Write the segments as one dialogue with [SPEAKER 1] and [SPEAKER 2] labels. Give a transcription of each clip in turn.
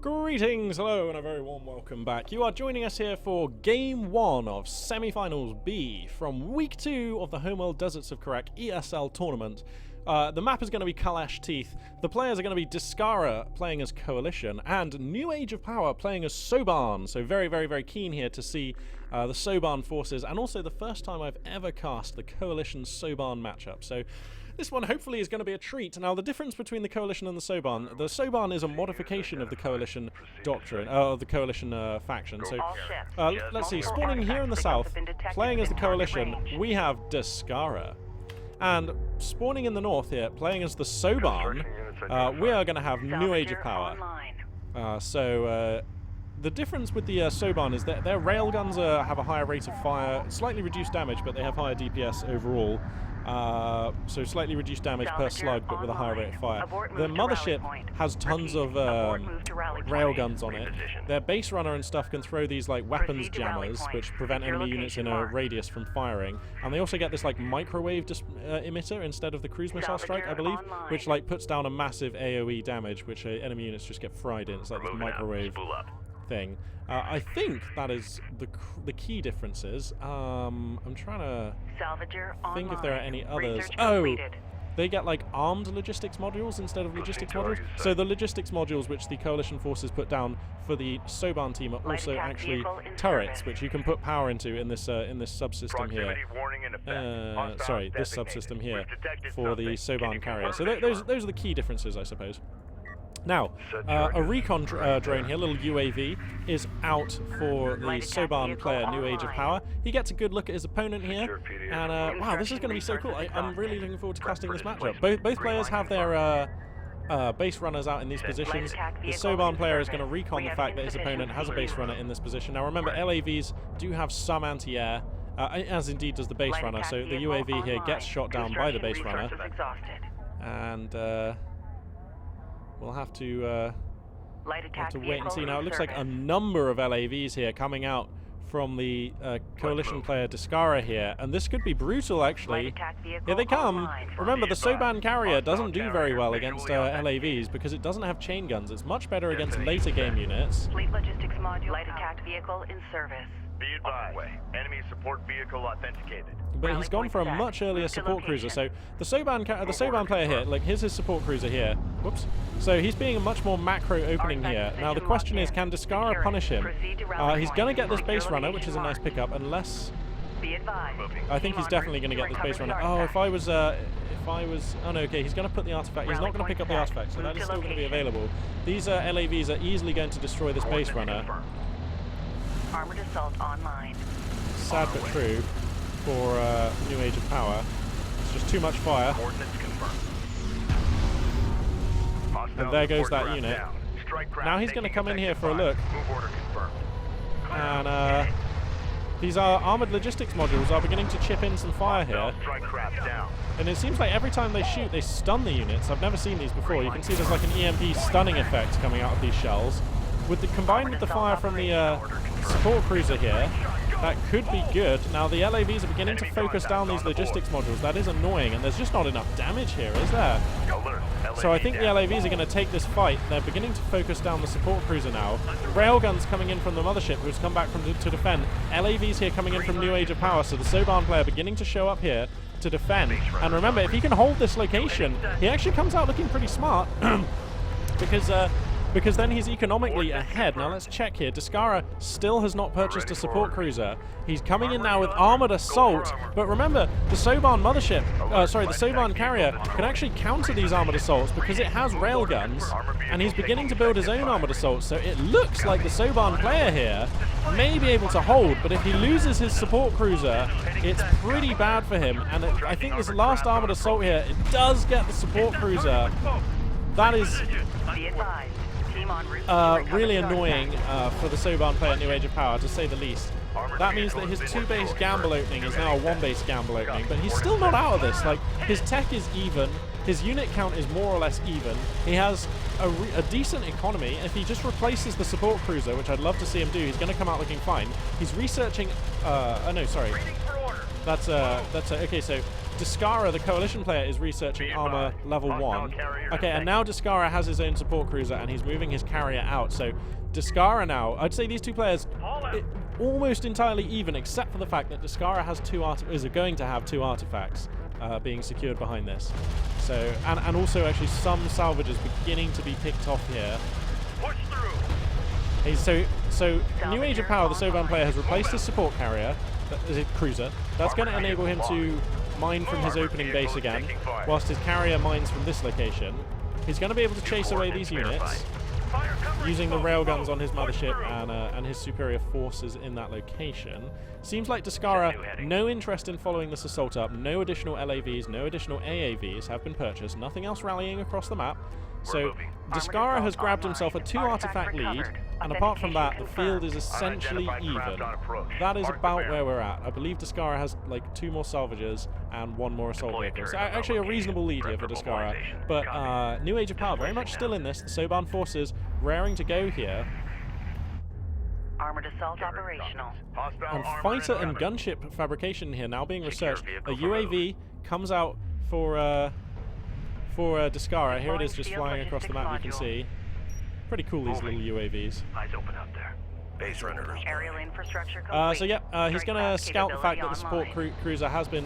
[SPEAKER 1] Greetings, hello, and a very warm welcome back. You are joining us here for Game 1 of Semifinals B from Week 2 of the Homeworld Deserts of Karak ESL tournament. The map is going to be Kalash Teeth. The players are going to be Descara playing as Coalition and newageofpower playing as Soban. So very keen here to see the Soban forces, and also the first time I've ever cast the Coalition Soban matchup. So this one hopefully is going to be a treat. Now, the difference between the Coalition and the Soban is a modification of the Coalition doctrine, of the Coalition faction. So let's see, spawning here in the south, playing as the Coalition, we have Descara. And spawning in the north here, playing as the Soban, we are going to have newageofpower. The difference with the Soban is that their railguns have a higher rate of fire, slightly reduced damage, but they have higher DPS overall. So slightly reduced damage per slug, but with a higher rate of fire. The mothership has tons of railguns on it. Their base runner and stuff can throw these like weapons jammers, which prevent enemy units in a radius from firing. And they also get this like microwave emitter instead of the cruise missile strike, I believe, which like puts down a massive AoE damage, which enemy units just get fried in. It's like this microwave thing. I think that is the key differences. I'm trying to think if there are any others. Oh, they get like armed logistics modules instead of logistics modules. So the logistics modules which the Coalition forces put down for the Soban team are also actually turrets, which you can put power into in this subsystem here. Sorry, this subsystem here for the Soban carrier. So those are the key differences, I suppose. Now, a recon drone here, little UAV, is out for the Soban player, newageofpower. He gets a good look at his opponent here, and wow, this is going to be so cool. I'm really looking forward to casting this matchup. Both players have their base runners out in these positions. The Soban player is going to recon the fact that his opponent has a base runner in this position. Now remember, LAVs do have some anti-air, as indeed does the base runner, so the UAV here gets shot down by the base runner. And we'll have to wait and see. Now, it looks like a number of LAVs here coming out from the Coalition player Descara here, and this could be brutal, actually. Here they come. Remember, the Soban carrier doesn't do very well against LAVs because it doesn't have chain guns. It's much better against later game units.
[SPEAKER 2] Fleet logistics module, light attack vehicle in service.
[SPEAKER 3] Be advised, enemy support vehicle authenticated.
[SPEAKER 1] But he's gone for a much earlier support cruiser. So the Soban player here, like, here's his support cruiser here. Whoops. So he's being a much more macro opening here. Now the question is, can Descara punish him? He's going to get this base runner, which is a nice pickup, unless... I think he's definitely going to get this base runner. Oh, if I was... oh no, okay, he's going to put the artifact. He's not going to pick up the artifact, so that is still going to be available. These LAVs are easily going to destroy this base runner.
[SPEAKER 2] Armored assault online.
[SPEAKER 1] Sad but true for newageofpower. It's just too much fire. And there goes that unit. Now he's going to come in here for a look. And these armored logistics modules are beginning to chip in some fire here. And it seems like every time they shoot, they stun the units. I've never seen these before. You can see there's like an EMP stunning effect coming out of these shells. Combined with the fire from the support cruiser here, that could be good. Now the LAVs are beginning to focus down these logistics modules. That is annoying, and there's just not enough damage here, is there? So I think the LAVs are going to take this fight. They're beginning to focus down the support cruiser now. Railguns coming in from the mothership, who's come back to defend. LAVs here coming in from newageofpower, so the Soban player beginning to show up here to defend. And remember, if he can hold this location, he actually comes out looking pretty smart because then he's economically ahead. Now let's check here. Descara still has not purchased a support cruiser. He's coming in now with armored assault, but remember, the Soban mothership, the Soban carrier can actually counter these armored assaults because it has railguns, and he's beginning to build his own armored assaults, so it looks like the Soban player here may be able to hold, but if he loses his support cruiser, it's pretty bad for him, and I think this last armored assault here, it does get the support cruiser. That is really annoying for the Soban player newageofpower, to say the least. That means that his 2-base gamble opening is now a 1-base gamble opening, but he's still not out of this. Like, his tech is even, his unit count is more or less even. He has a decent economy. If he just replaces the support cruiser, which I'd love to see him do, he's going to come out looking fine. He's researching, oh no, sorry. That's okay, so Descara, the coalition player, is researching armor level 1. Okay, and now Descara has his own support cruiser, and he's moving his carrier out. So Descara now, I'd say these two players almost entirely even, except for the fact that Descara has is going to have 2 artifacts being secured behind this. So, and also actually some salvages beginning to be picked off here.
[SPEAKER 3] Push through.
[SPEAKER 1] So New Age of Power, the Soban player, has replaced his support carrier, his cruiser. That's going to enable him to mine from his opening base again, whilst his carrier mines from this location. He's going to be able to chase away these units using the railguns on his mothership and his superior forces in that location. Seems like Descara, no interest in following this assault up. No additional LAVs, no additional AAVs have been purchased. Nothing else rallying across the map. So Descara has grabbed himself a 2 artifact lead, and apart from that, the field is essentially even. That is about where we're at. I believe Descara has like 2 more salvages and 1 more assault vehicle. So actually a reasonable lead here for Descara. But New Age of Power very much still in this. The Soban forces raring to go here.
[SPEAKER 2] Armored assault operational.
[SPEAKER 1] And fighter and gunship fabrication here now being researched. A UAV comes out for Descara. Here it is, just flying across the map. You can see. Pretty cool, these little UAVs.
[SPEAKER 3] Eyes open up there. Base runner.
[SPEAKER 2] Aerial infrastructure complete.
[SPEAKER 1] So yeah, he's going to scout the fact that the support cruiser has been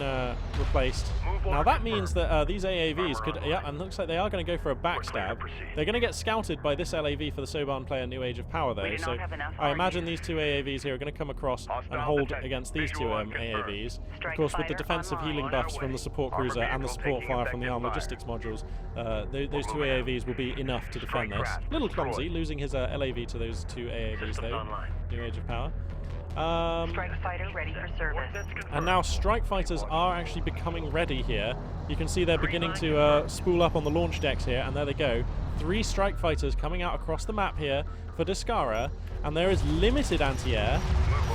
[SPEAKER 1] replaced. Now that means that these AAVs could, yeah, and looks like they are going to go for a backstab. They're going to get scouted by this LAV for the Soban player New Age of Power though, so I imagine these 2 AAVs here are going to come across and hold against these 2 AAVs. Of course, with the defensive healing buffs from the support cruiser and the support fire from the armed logistics modules, those 2 AAVs will be enough to defend this. A little clumsy, losing his LAV to those 2 AAVs though. New Age of Power.
[SPEAKER 2] Strike fighter ready for service.
[SPEAKER 1] And now strike fighters are actually becoming ready here. You can see they're beginning to spool up on the launch decks here, and there they go. 3 strike fighters coming out across the map here for Descara, and there is limited anti-air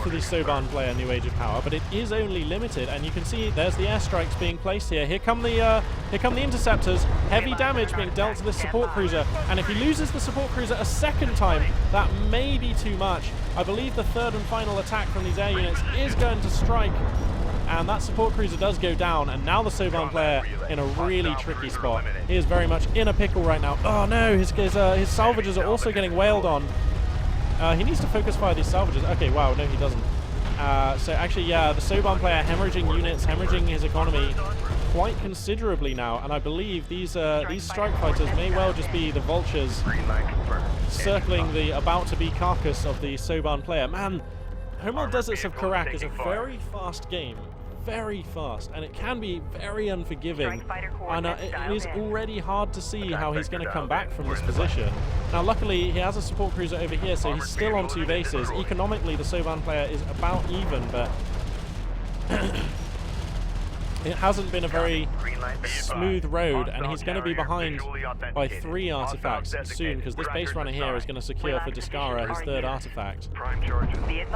[SPEAKER 1] for the Soban player New Age of Power, but it is only limited, and you can see there's the airstrikes being placed here. Here come the interceptors. Heavy damage being dealt to this support cruiser, and if he loses the support cruiser a second time, that may be too much. I believe the 3rd and final attack from these air units is going to strike, and that support cruiser does go down, and now the Soban player in a really tricky spot. He is very much in a pickle right now. Oh no, his salvages are also getting wailed on. He needs to focus fire these salvages. Okay, wow, no he doesn't. So actually, yeah, the Soban player hemorrhaging units, hemorrhaging his economy quite considerably now, and I believe these strike fighters may well just be the vultures circling the about-to-be carcass of the Soban player. Man, Homeworld Deserts of Karak is a very fast game. Very fast, and it can be very unforgiving, and it is already hard to see how he's going to come back from this position. Now luckily he has a support cruiser over here, so he's still on 2 bases. Economically the Soban player is about even, but it hasn't been a very smooth road, and he's going to be behind by 3 artifacts soon, because this base runner here is going to secure for Descara his 3rd artifact.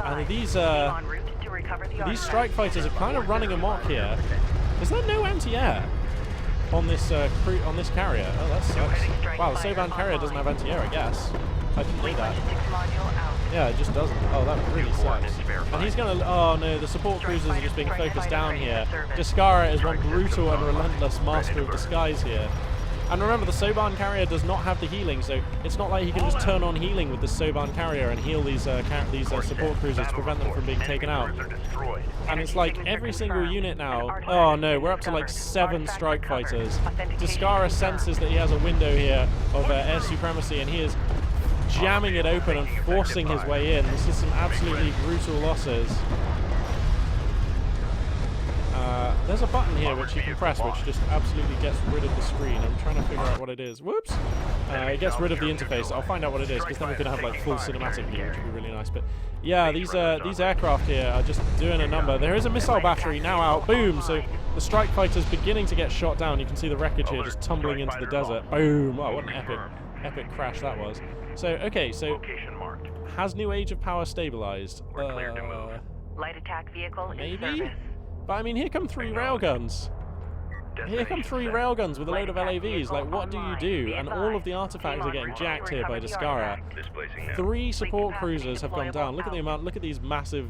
[SPEAKER 1] And these strike fighters are kind of running amok here. Is there no anti-air on this carrier? Oh, that sucks. Wow, the Soban carrier doesn't have anti-air, I guess. I didn't know that. Yeah, it just doesn't. Oh, that really sucks. And he's gonna... Oh no, the support cruisers are just being focused down here. Descara is one brutal and relentless master of disguise here. And remember, the Soban carrier does not have the healing, so it's not like he can just turn on healing with the Soban carrier and heal these support cruisers to prevent them from being taken out. And it's like every single unit now... Oh no, we're up to like 7 strike fighters. Descara senses that he has a window here of air supremacy, and he is jamming it open and forcing his way in. This is some absolutely brutal losses. There's a button here which you can press which just absolutely gets rid of the screen. I'm trying to figure out what it is. Whoops! It gets rid of the interface. I'll find out what it is, because then we can have like full cinematic view, which would be really nice. But yeah, these aircraft here are just doing a number. There is a missile battery now out. Boom! So the strike fighter's beginning to get shot down. You can see the wreckage here just tumbling into the desert. Boom! Oh, what an epic crash that was. So, okay, so has New Age of Power stabilized?
[SPEAKER 2] Light attack vehicle in
[SPEAKER 1] maybe?
[SPEAKER 2] service.
[SPEAKER 1] But I mean, here come 3 railguns. Here come 3 railguns with a load of LAVs. Like, what do you do? And all of the artifacts are getting jacked here by Descara. 3 support cruisers have gone down. Look at the amount. Look at these massive,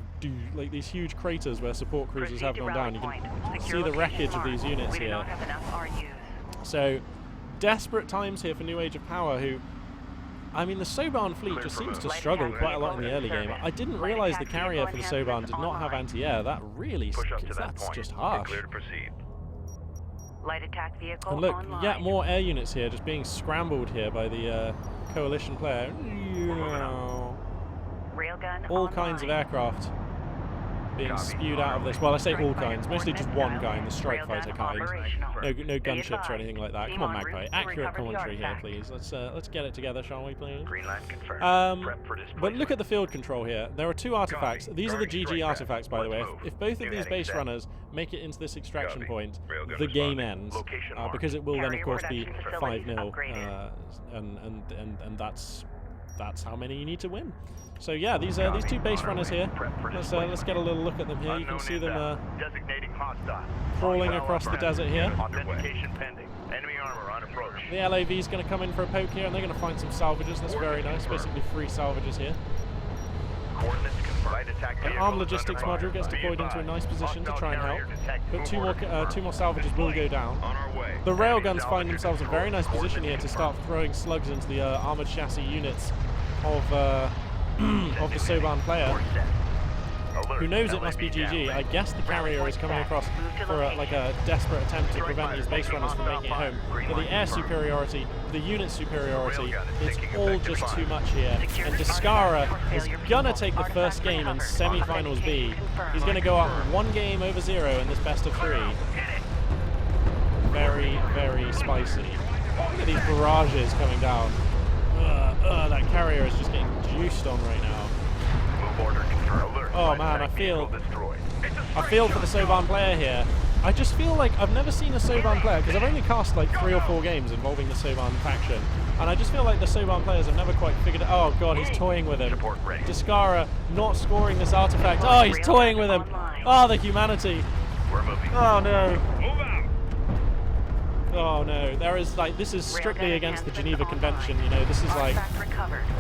[SPEAKER 1] like these huge craters where support cruisers have gone down. You can see the wreckage of these units here. So, desperate times here for New Age of Power, who, I mean, the Soban fleet just seems to struggle quite a lot in the early game. I didn't realize the carrier for the Soban did not have anti-air. That really, that's just harsh.
[SPEAKER 2] Light attack vehicle
[SPEAKER 1] And look,
[SPEAKER 2] online.
[SPEAKER 1] yet more air units here just being scrambled here by the coalition player.
[SPEAKER 2] Railgun
[SPEAKER 1] All kinds of aircraft being spewed out of this. Well, I say all kinds, mostly just one kind, the strike fighter kind. No gunships or anything like that. Come on, Magpie. Accurate commentary here, please. Let's get it together, shall we, please? But look at the field control here. There are 2 artifacts. These are the GG artifacts, by the way. If both of these base runners make it into this extraction point, the game ends, because it will then, of course, be 5-0, and that's how many you need to win. So yeah, these 2 base runners here. Let's get a little look at them here. You can see them crawling across the desert here. The LAV is going to come in for a poke here, and they're going to find some salvages. That's very nice. Basically 3 salvages here. An armed logistics module gets deployed into a nice position to try and help, but 2 more salvages will go down. The railguns find themselves in a very nice position here to start throwing slugs into the armored chassis units of the Soban player, who knows it must be GG. I guess the carrier is coming across for like a desperate attempt to prevent these base runners from making it home. But the air superiority, the unit superiority, it's all just too much here. And Descara is gonna take the first game in Semifinals B. He's gonna go up 1 game over 0 in this best of 3. Very, very spicy. Look at these barrages coming down. That carrier is just getting juiced on right now. Oh man, I feel for the Soban player here. I just feel like I've never seen a Soban player, because I've only cast like 3 or 4 games involving the Soban faction, and I just feel like the Soban players have never quite figured it out. Oh god, he's toying with him. Descara not scoring this artifact. Oh, he's toying with him. Oh, the humanity. Oh no. Oh no, there is like, this is strictly against the Geneva Convention, you know, this is like,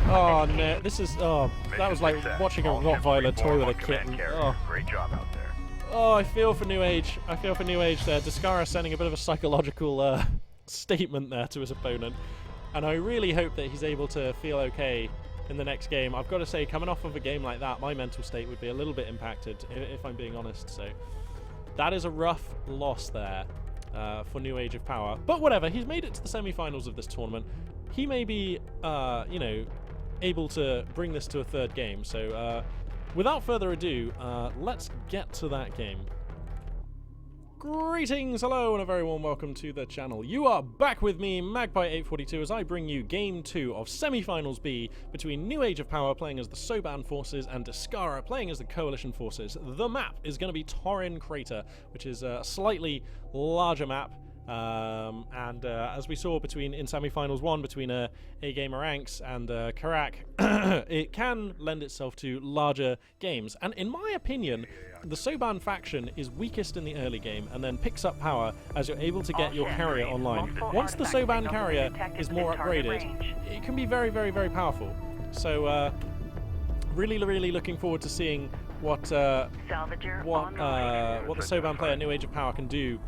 [SPEAKER 1] oh no, this is, oh, that was like watching a Rottweiler toy with a kitten. Oh.
[SPEAKER 3] Great job out there.
[SPEAKER 1] Oh, I feel for New Age. I feel for New Age there. Descara sending a bit of a psychological statement there to his opponent, and I really hope that he's able to feel okay in the next game. I've got to say, coming off of a game like that, my mental state would be a little bit impacted, if I'm being honest, so that is a rough loss there. For New Age of Power, but whatever, he's made it to the semi-finals of this tournament. He may be, you know, able to bring this to a 3rd game, so without further ado, let's get to that game. Greetings, hello, and a very warm welcome to the channel. You are back with me, Magpie842, as I bring you Game 2 of Semi-Finals B between New Age of Power playing as the Soban forces and Descara playing as the Coalition forces. The map is going to be Torin Crater, which is a slightly larger map. And as we saw in Semi-Finals 1 between A-Gamer Ranks and Karak, it can lend itself to larger games. And in my opinion, the Soban faction is weakest in the early game and then picks up power as you're able to get your carrier online. Once the Soban carrier is more upgraded, it can be very, very, very powerful. So really, really looking forward to seeing what the Soban player New Age of Power can do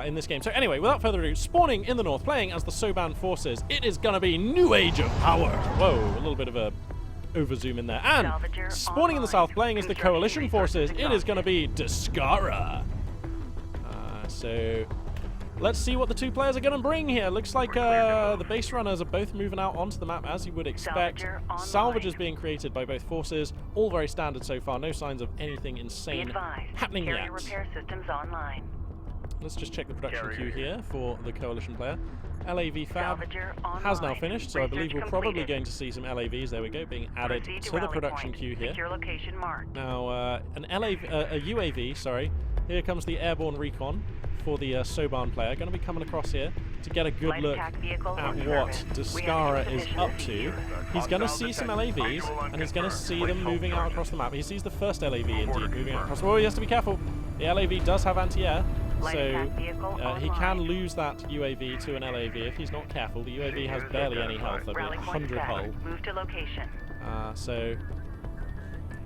[SPEAKER 1] in this game. So anyway, without further ado, spawning in the north, playing as the Soban forces, it is going to be New Age of Power. Whoa, a little bit of a over zoom in there. And spawning in the south, playing as the Coalition forces, it is going to be Descara. So let's see what the 2 players are going to bring here. Looks like the base runners are both moving out onto the map as you would expect. Salvages being created by both forces, all very standard so far. No signs of anything insane happening yet.
[SPEAKER 2] Repair systems online.
[SPEAKER 1] Let's just check the production queue here for the Coalition player. LAV Fab has now finished, so I believe we're probably going to see some LAVs, there we go, being added to the production queue here. Now, a UAV, sorry, here comes the airborne recon for the Soban player. Going to be coming across here to get a good look at what Descara is up to. He's going to see some LAVs, and he's going to see them moving out across the map. He sees the first LAV indeed moving out across. Oh, he has to be careful. The LAV does have anti-air. So he can lose that UAV to an LAV if he's not careful. The UAV has barely any health, I mean 100 hull.
[SPEAKER 2] Move to location.
[SPEAKER 1] So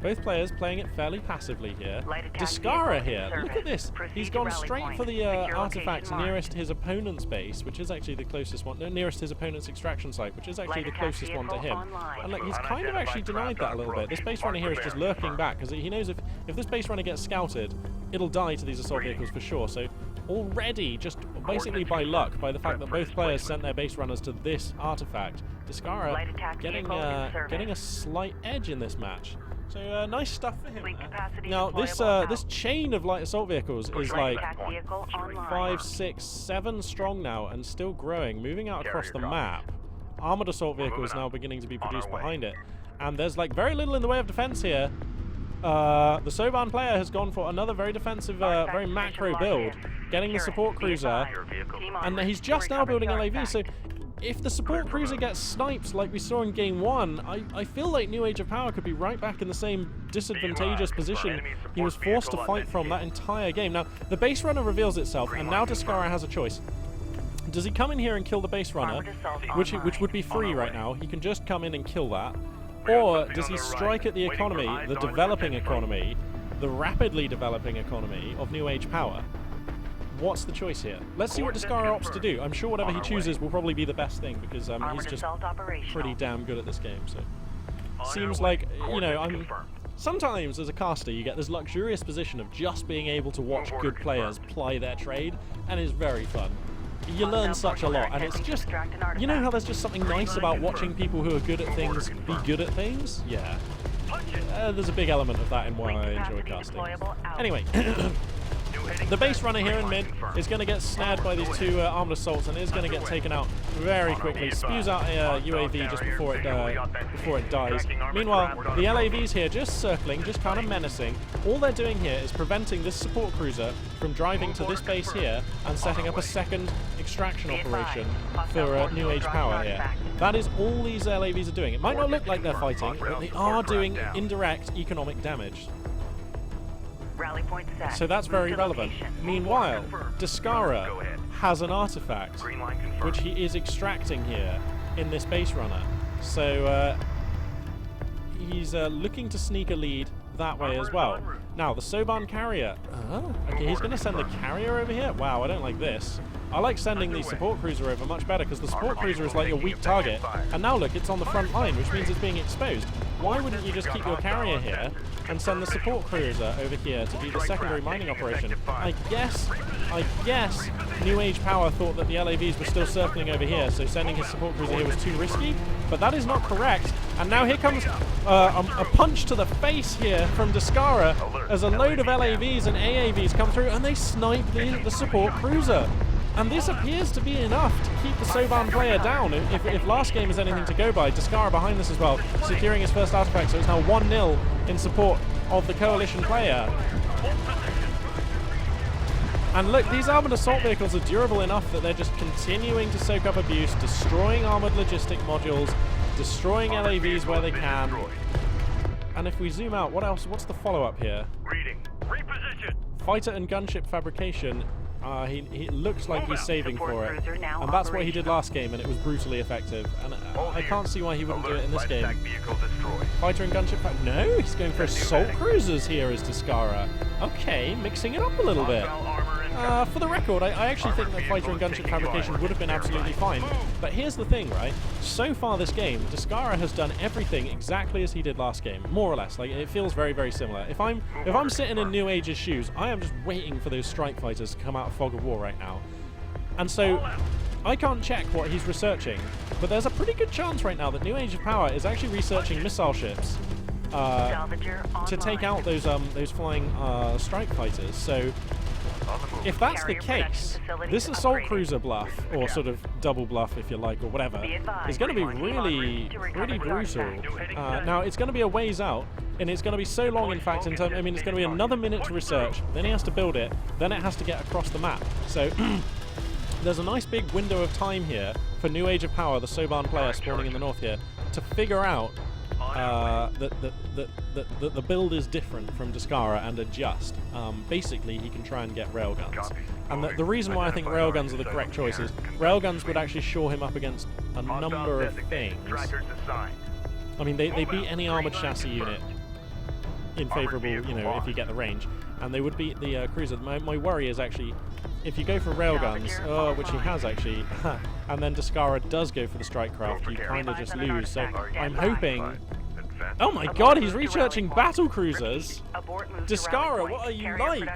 [SPEAKER 1] both players playing it fairly passively here. Descara here, look at this. He's gone straight for the artifact nearest his opponent's base, which is actually the closest one, nearest his opponent's extraction site, which is actually the closest one to him. And look, he's kind of actually denied that a little bit. This base runner here is just lurking back, because he knows if this base runner gets scouted, it'll die to these assault vehicles for sure. So already, just basically by luck, by the fact that both players sent their base runners to this artifact, Descara getting a slight edge in this match. So nice stuff for him. Now this chain of light assault vehicles is like 5, 6, 7 strong now and still growing, moving out across the map. Armored assault vehicles now beginning to be produced behind it, and there's like very little in the way of defense here. The Soban player has gone for another very defensive, very macro build, getting the support cruiser, and he's just now building LAV. So if the support cruiser gets sniped like we saw in game 1, I feel like New Age of Power could be right back in the same disadvantageous position he was forced to fight from that entire game. Now, the base runner reveals itself, and now Descara has a choice. Does he come in here and kill the base runner, which would be free right now? He can just come in and kill that. Or does he strike at the economy, the developing economy, the rapidly developing economy of New Age Power? What's the choice here? Let's see what Descara opts to do. I'm sure whatever he chooses will probably be the best thing, because he's just pretty damn good at this game. So seems like, you know, sometimes as a caster you get this luxurious position of just being able to watch good players ply their trade, and it's very fun. You learn such a lot, and it's just, you know how there's just something nice about watching people who are good at things be good at things? Yeah. There's a big element of that in why I enjoy casting. Anyway, the base runner here in mid is going to get snared by these two armored assaults and is going to get taken out very quickly. Spews out a UAV just before it dies. Meanwhile, the LAVs here just circling, just kind of menacing. All they're doing here is preventing this support cruiser from driving to this base here and setting up a second extraction operation for New Age Power here. That is all these LAVs are doing. It might not look like they're fighting, but they are doing indirect economic damage. So that's very relevant. Meanwhile, Descara has an artifact which he is extracting here in this base runner. So he's looking to sneak a lead that way as well. Now, the Soban carrier. Okay, he's going to send the carrier over here? Wow, I don't like this. I like sending the support cruiser over much better, because the support cruiser is like a weak target. And now look, it's on the front line, which means it's being exposed. Why wouldn't you just keep your carrier here and send the support cruiser over here to be the secondary mining operation? I guess New Age Power thought that the LAVs were still circling over here, so sending his support cruiser here was too risky, but that is not correct. And now here comes a punch to the face here from Descara as a load of LAVs and AAVs come through and they snipe the support cruiser. And this appears to be enough to keep the Soban player down. If last game is anything to go by, Descara behind this as well, securing his first artifact, so it's now 1-0 in support of the coalition player. And look, these armored assault vehicles are durable enough that they're just continuing to soak up abuse, destroying armored logistic modules, destroying LAVs where they can. And if we zoom out, what else? What's the follow-up here?
[SPEAKER 3] Reposition.
[SPEAKER 1] Fighter and gunship fabrication. He looks like he's saving for it, and that's what he did last game, and it was brutally effective. And I can't see why he wouldn't do it in this game. Fighter and gunship no, he's going for assault cruisers here as Descara. Okay, mixing it up a little bit. For the record, I actually think that fighter and gunship fabrication would have been absolutely fine. But here's the thing, right? So far this game, Descara has done everything exactly as he did last game, more or less. Like, it feels very, very similar. If I'm sitting in New Age's shoes, I am just waiting for those strike fighters to come out of Fog of War right now. And so I can't check what he's researching, but there's a pretty good chance right now that New Age of Power is actually researching missile ships to take out those flying strike fighters. So if that's the case, this assault cruiser bluff, or sort of double bluff if you like, or whatever, is going to be really brutal. Now, it's going to be a ways out, and it's going to be so long, in fact, it's going to be another minute to research, then he has to build it, then it has to get across the map. So there's a nice big window of time here for New Age of Power, the Soban player spawning in the north here, to figure out that the build is different from Descara and adjust. Basically, he can try and get railguns. And the reason why I think railguns are the correct choice is railguns would actually shore him up against a number of things. I mean, they beat any armored chassis unit in favourable, you know, if you get the range, and they would beat the cruiser. My worry is actually, if you go for railguns, which he has actually, and then Descara does go for the strike craft, you kind of just lose. So I'm hoping. Oh my God, he's researching battle cruisers. Descara, what are you like?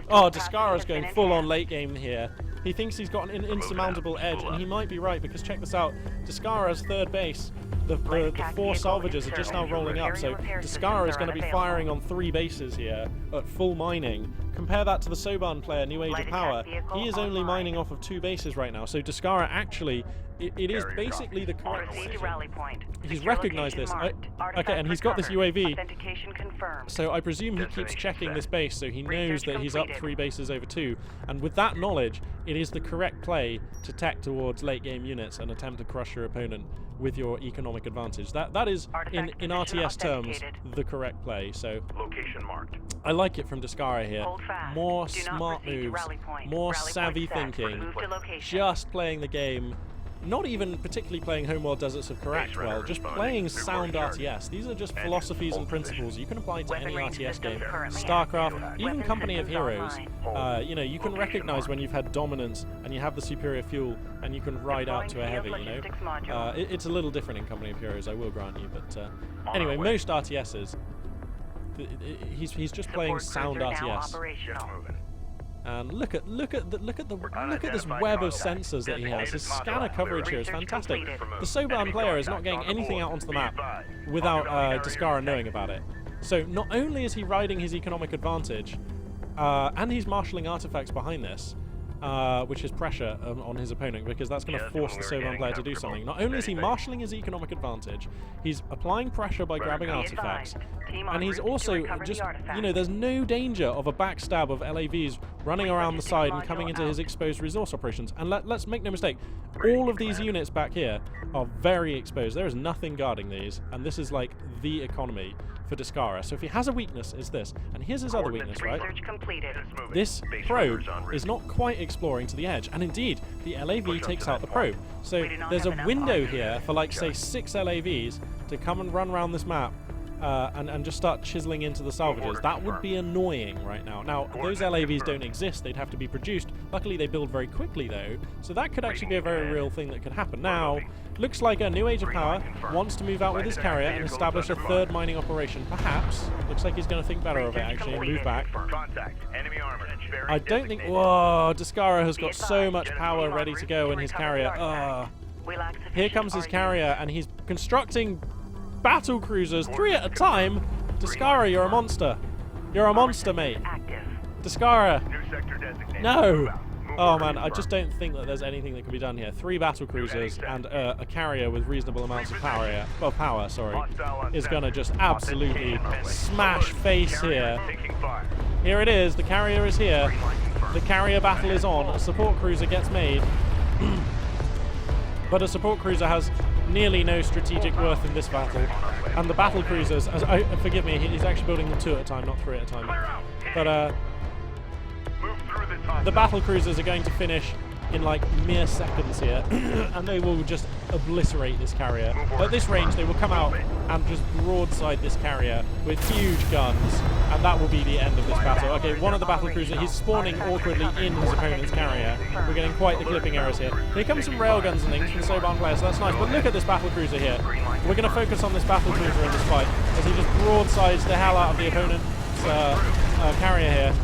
[SPEAKER 1] Oh, Descara's going full on late game here. He thinks he's got an insurmountable edge, and he might be right, because check this out. Descara's third base. The 4 salvages are just now rolling up, so Descara is going to be firing on 3 bases here at full mining. Compare that to the Soban player, New Age of Power. He is only mining off of 2 bases right now, so Descara actually, it is basically the correct decision. He's recognized this. Okay, and he's got this UAV, so I presume he keeps checking this base, so he knows that he's up 3 bases over 2, and with that knowledge, it is the correct play to tech towards late game units and attempt to crush your opponent with your economic advantage. That is, in RTS terms, the correct play. So
[SPEAKER 3] Location marked.
[SPEAKER 1] I like it from Descara here. More smart moves, more savvy thinking, just playing the game. Not even particularly playing Homeworld Deserts of Karak well, just playing sound RTS. These are just philosophies and principles you can apply to any RTS game. StarCraft, even Company of Heroes, you know, you can recognize when you've had dominance and you have the superior fuel and you can ride out to a heavy, you know. It's a little different in Company of Heroes, I will grant you, but anyway, most RTSs, he's just playing sound RTS. And look at this web of sensors that he has. His scanner coverage here is fantastic. The Soban player is not getting anything out onto the map without Descara knowing about it. So not only is he riding his economic advantage, and he's marshalling artifacts behind this, which is pressure on his opponent, because that's going to force the Soban player to do something. Not only is he marshalling his economic advantage, he's applying pressure by grabbing artifacts, and he's also just, you know, there's no danger of a backstab of LAVs running around the side and coming into his exposed resource operations. And let's make no mistake, all of these units back here are very exposed. There is nothing guarding these, and this is like the economy for Descara. So if he has a weakness, it's this. And here's his other weakness, right? This probe is not quite exploring to the edge. And indeed, the LAV takes out the probe. So there's a window here for, like, say, 6 LAVs to come and run around this map and just start chiseling into the salvages. That would be annoying right now. Now, those LAVs don't exist. They'd have to be produced. Luckily, they build very quickly, though. So that could actually be a very real thing that could happen. Now, looks like a New Age of Power wants to move out with his carrier and establish a 3rd mining operation. Perhaps. Looks like he's going to think better of it, actually, and move back. I don't think... Whoa, Descara has got so much power ready to go in his carrier. Here comes his carrier, and he's constructing battle cruisers 3 at a time. Descara, you're a monster. You're a monster, mate. Descara. No. Oh man, I just don't think that there's anything that can be done here. 3 battle cruisers and a carrier with reasonable amounts of power here. Well, power, sorry. Is gonna just absolutely smash face here. Here it is. The carrier is here. The carrier battle is on. A support cruiser gets made. But a support cruiser has nearly no strategic worth in this battle, and the battle cruisers, forgive me, he's actually building them 2 at a time, not 3 at a time, but the battle cruisers are going to finish in like mere seconds here, and they will just obliterate this carrier. At this range, they will come out and just broadside this carrier with huge guns, and that will be the end of this battle. Okay, one of the battle cruisers, he's spawning awkwardly in his opponent's carrier. We're getting quite the clipping errors here. Here comes some railguns and things from the Soban player, so that's nice. But look at this battle cruiser here. We're going to focus on this battle cruiser in this fight, as he just broadsides the hell out of the opponent's carrier here.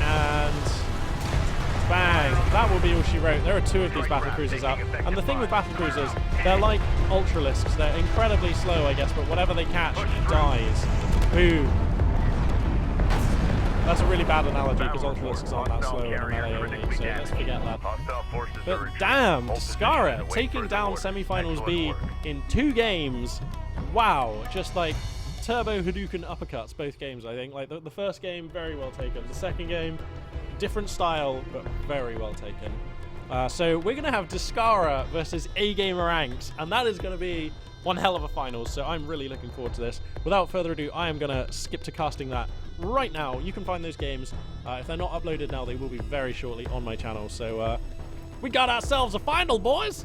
[SPEAKER 1] And bang, that will be all she wrote. There are 2 of these battle cruisers out, and the thing with battle cruisers, they're like ultralisks. They're incredibly slow, I guess, but whatever they catch dies. Ooh. That's a really bad analogy, because ultralisks aren't that slow in melee only, so let's forget that. But damn, Descara taking down Semifinals B in 2 games. Wow, just like turbo Hadouken uppercuts, both games, I think. Like the first game, very well taken. The second game, different style, but very well taken. So we're going to have Descara versus A-Gamer Ranked, and that is going to be one hell of a final, so I'm really looking forward to this. Without further ado, I am going to skip to casting that right now. You can find those games. If they're not uploaded now, they will be very shortly on my channel. So we got ourselves a final, boys!